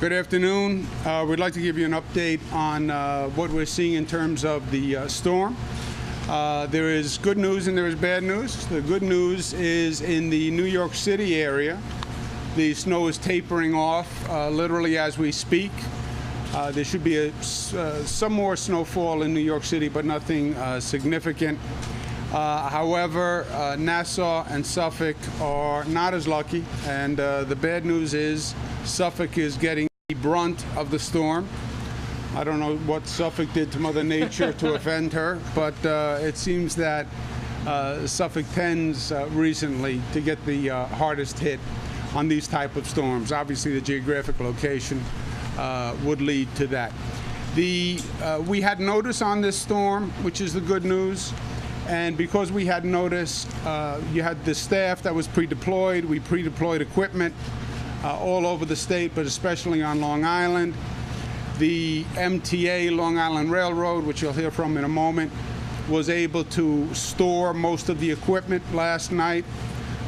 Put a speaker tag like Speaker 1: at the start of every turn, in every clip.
Speaker 1: Good afternoon. We'd like to give you an update on what we're seeing in terms of the storm. There is good news and there is bad news. The good news is in the New York City area, the snow is tapering off literally as we speak. There should be some more snowfall in New York City, but nothing significant. However, Nassau and Suffolk are not as lucky, and the bad news is Suffolk is getting the brunt of the storm. I don't know what Suffolk did to Mother Nature to offend her, but it seems that Suffolk tends recently to get the hardest hit on these type of storms. Obviously, the geographic location would lead to that. We had notice on this storm, which is the good news. And because we had notice, you had the staff that was pre-deployed. We pre-deployed equipment all over the state, but especially on Long Island. The MTA, Long Island Railroad, which you'll hear from in a moment, was able to store most of the equipment last night.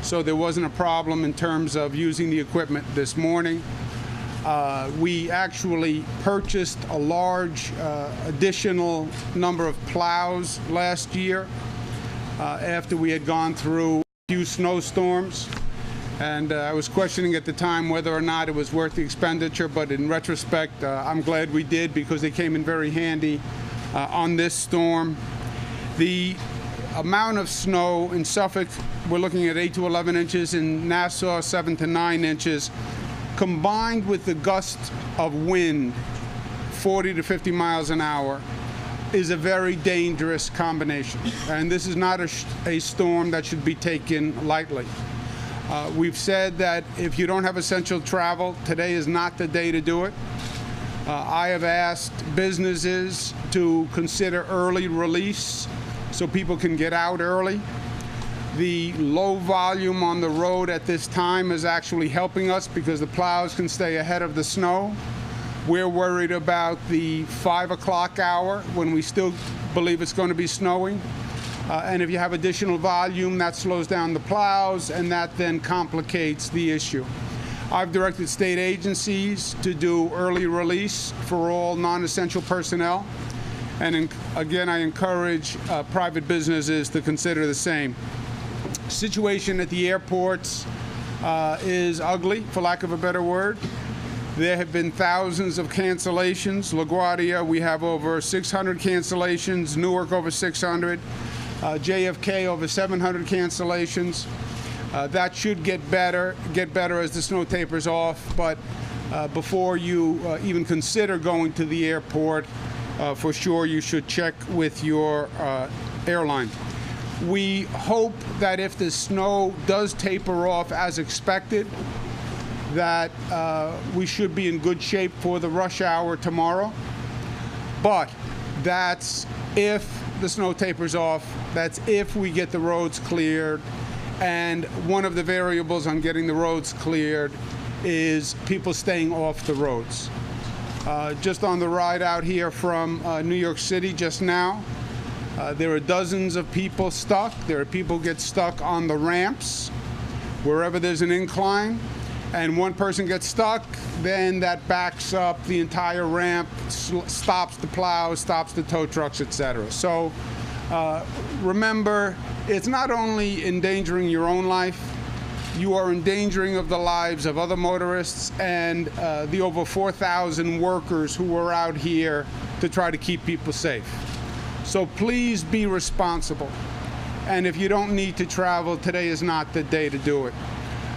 Speaker 1: So there wasn't a problem in terms of using the equipment this morning. We actually purchased a large additional number of plows last year after we had gone through a few snowstorms. And I was questioning at the time whether or not it was worth the expenditure, but in retrospect, I'm glad we did because they came in very handy on this storm. The amount of snow in Suffolk, we're looking at 8 to 11 inches, in Nassau 7 to 9 inches. Combined with the gust of wind, 40 to 50 miles an hour, is a very dangerous combination. And this is not a storm that should be taken lightly. We've said that if you don't have essential travel, today is not the day to do it. I have asked businesses to consider early release so people can get out early. The low volume on the road at this time is actually helping us because the plows can stay ahead of the snow. We're worried about the 5 o'clock hour when we still believe it's going to be snowing. And if you have additional volume, that slows down the plows, and that then complicates the issue. I've directed state agencies to do early release for all non-essential personnel. And again, I encourage private businesses to consider the same. Situation at the airports is ugly, for lack of a better word. There have been thousands of cancellations. LaGuardia, we have over 600 cancellations. Newark, over 600. JFK, over 700 cancellations. That should get better as the snow tapers off. But before you even consider going to the airport, for sure you should check with your airline. We hope that if the snow does taper off as expected, that we should be in good shape for the rush hour tomorrow. But that's if the snow tapers off. That's if we get the roads cleared. And one of the variables on getting the roads cleared is people staying off the roads. Just on the ride out here from New York City just now, there are dozens of people stuck. There are people who get stuck on the ramps, wherever there's an incline, and one person gets stuck, then that backs up the entire ramp, stops the plows, stops the tow trucks, etc. So remember, it's not only endangering your own life, you are endangering of the lives of other motorists and the over 4,000 workers who are out here to try to keep people safe. So please be responsible. And if you don't need to travel, today is not the day to do it.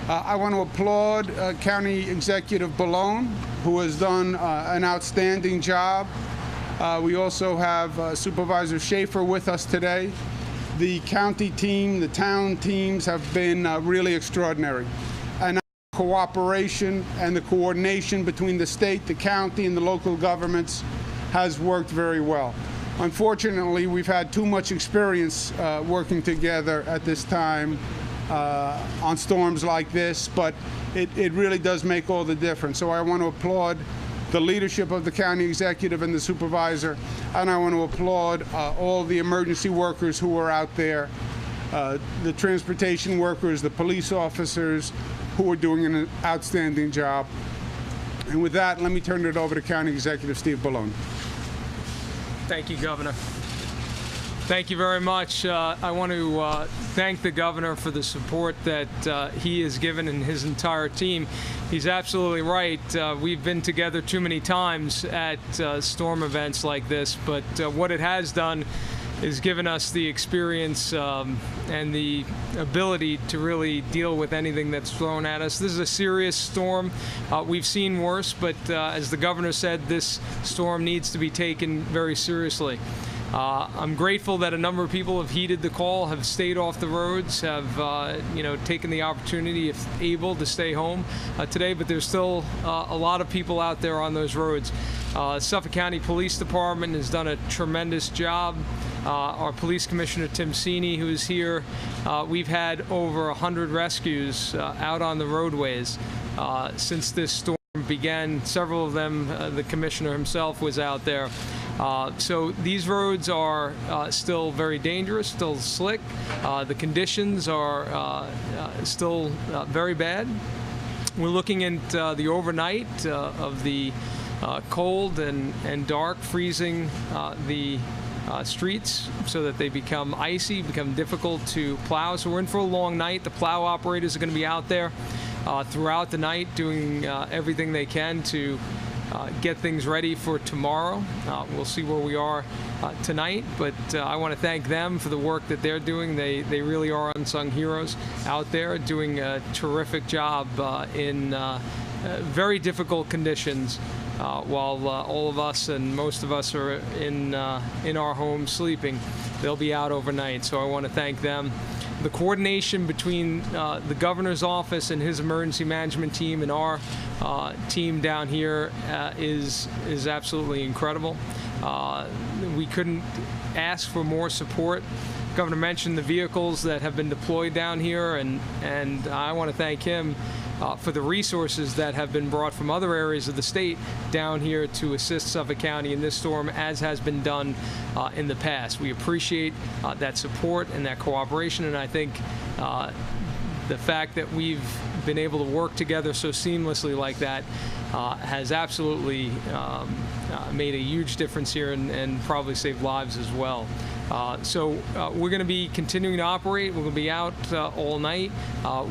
Speaker 1: I want to applaud County Executive Bellone, who has done an outstanding job. We also have Supervisor Schaefer with us today. The county team, the town teams have been really extraordinary. And cooperation and the coordination between the state, the county, and the local governments has worked very well. Unfortunately, we've had too much experience working together at this time on storms like this, but it really does make all the difference. So I want to applaud the leadership of the county executive and the supervisor, and I want to applaud all the emergency workers who are out there, the transportation workers, the police officers who are doing an outstanding job. And with that, let me turn it over to County Executive Steve Bellone.
Speaker 2: Thank you, Governor. Thank you very much. I want to thank the governor for the support that he has given and his entire team. He's absolutely right. We've been together too many times at storm events like this, but what it has done is given us the experience and the ability to really deal with anything that's thrown at us. This is a serious storm. We've seen worse, but as the governor said, this storm needs to be taken very seriously. I'm grateful that a number of people have heeded the call, have stayed off the roads, have taken the opportunity, if able, to stay home today. But there's still a lot of people out there on those roads. Suffolk County Police Department has done a tremendous job. Our Police Commissioner Tim Sini, who is here, we've had over 100 rescues out on the roadways since this storm began. Several of them, the commissioner himself was out there. So these roads are still very dangerous, still slick. The conditions are still very bad. We're looking at the overnight of the cold and dark, freezing the streets so that they become icy, become difficult to plow. So we're in for a long night. The plow operators are going to be out there throughout the night doing everything they can to get things ready for tomorrow. We'll see where we are tonight, but I want to thank them for the work that they're doing. They really are unsung heroes out there doing a terrific job in very difficult conditions while all of us and most of us are in our homes sleeping. They'll be out overnight, so I want to thank them. The coordination between the governor's office and his emergency management team and our team down here is absolutely incredible. We couldn't ask for more support. Governor mentioned the vehicles that have been deployed down here, and I want to thank him for the resources that have been brought from other areas of the state down here to assist Suffolk County in this storm, as has been done in the past. We appreciate that support and that cooperation, and I think the fact that we've been able to work together so seamlessly like that has absolutely made a huge difference here and probably saved lives as well. So we're going to be continuing to operate. We're going to be out all night.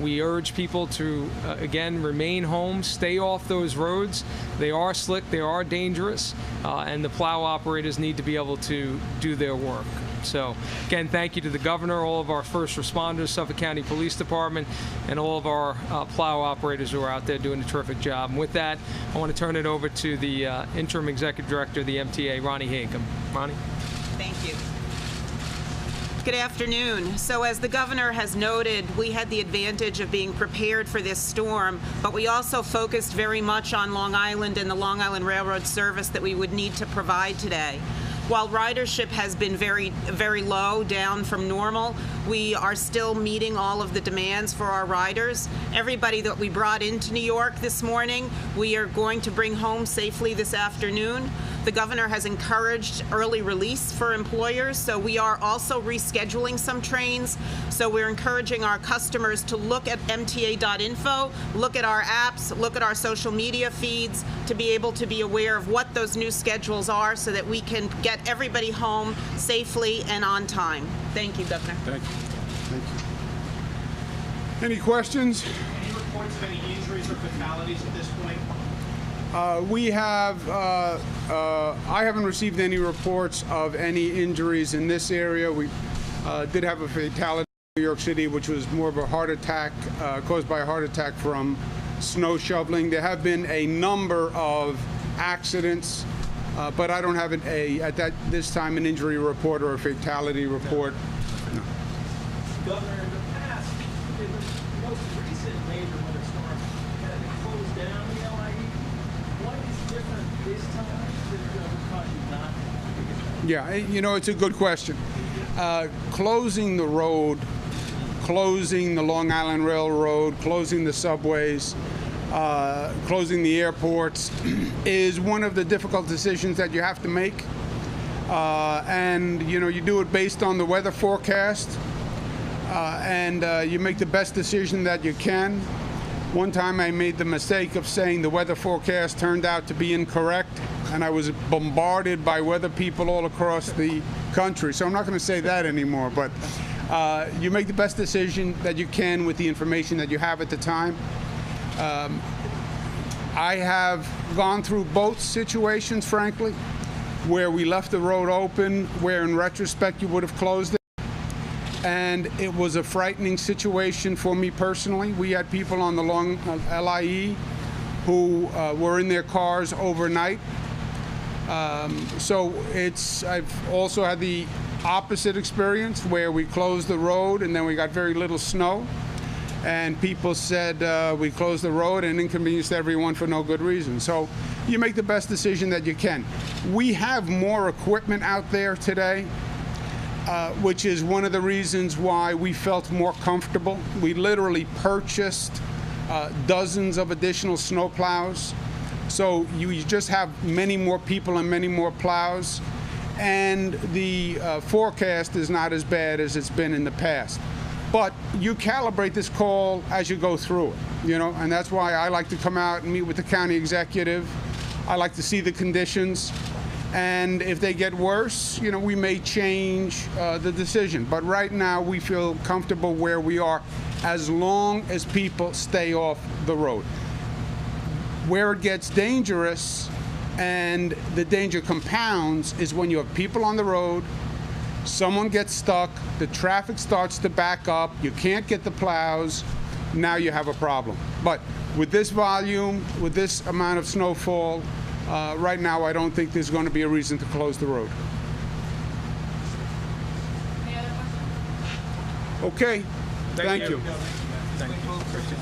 Speaker 2: We urge people to, again, remain home, stay off those roads. They are slick, they are dangerous, and the plow operators need to be able to do their work. So, again, thank you to the governor, all of our first responders, Suffolk County Police Department, and all of our plow operators who are out there doing a terrific job. And with that, I want to turn it over to the Interim Executive Director of the MTA, Ronnie Hakem. Ronnie?
Speaker 3: Thank you. Good afternoon. So as the governor has noted, we had the advantage of being prepared for this storm, but we also focused very much on Long Island and the Long Island Railroad service that we would need to provide today. While ridership has been very, very low, down from normal, we are still meeting all of the demands for our riders. Everybody that we brought into New York this morning, we are going to bring home safely this afternoon. The governor has encouraged early release for employers, so we are also rescheduling some trains. So we're encouraging our customers to look at mta.info, look at our apps, look at our social media feeds to be able to be aware of what those new schedules are so that we can get everybody home safely and on time. Thank you, Governor.
Speaker 1: Thank you. Thank you. Any questions?
Speaker 4: Any reports of any injuries or fatalities at this point?
Speaker 1: We have, I haven't received any reports of any injuries in this area. We did have a fatality in New York City, which was more of a heart attack, caused by a heart attack from snow shoveling. There have been a number of accidents, but I don't have this time an injury report or a fatality report. No.
Speaker 4: Governor, in the past, in the most recent major winter storm, had it closed down the LIE. What is different this time that would cause you not to?
Speaker 1: Yeah, you know, it's a good question. Closing the road, closing the Long Island Railroad, closing the subways, closing the airports is one of the difficult decisions that you have to make. And, you know, you do it based on the weather forecast, and you make the best decision that you can. One time I made the mistake of saying the weather forecast turned out to be incorrect, and I was bombarded by weather people all across the country. So I'm not going to say that anymore, but you make the best decision that you can with the information that you have at the time. I have gone through both situations, frankly, where we left the road open, where in retrospect you would have closed it. And it was a frightening situation for me personally. We had people on the long LIE who were in their cars overnight. I've also had the opposite experience where we closed the road and then we got very little snow. And people said we closed the road and inconvenienced everyone for no good reason. So you make the best decision that you can. We have more equipment out there today, which is one of the reasons why we felt more comfortable. We literally purchased dozens of additional snow plows. So you just have many more people and many more plows. And the forecast is not as bad as it's been in the past. But you calibrate this call as you go through it, and that's why I like to come out and meet with the county executive. I like to see the conditions. And if they get worse, we may change the decision. But right now, we feel comfortable where we are as long as people stay off the road. Where it gets dangerous and the danger compounds is when you have people on the road, someone gets stuck, the traffic starts to back up, you can't get the plows, now you have a problem. But with this volume, with this amount of snowfall, right now I don't think there's going to be a reason to close the road.
Speaker 3: Any other questions?
Speaker 1: Okay, thank you.
Speaker 2: Thank you, Christian.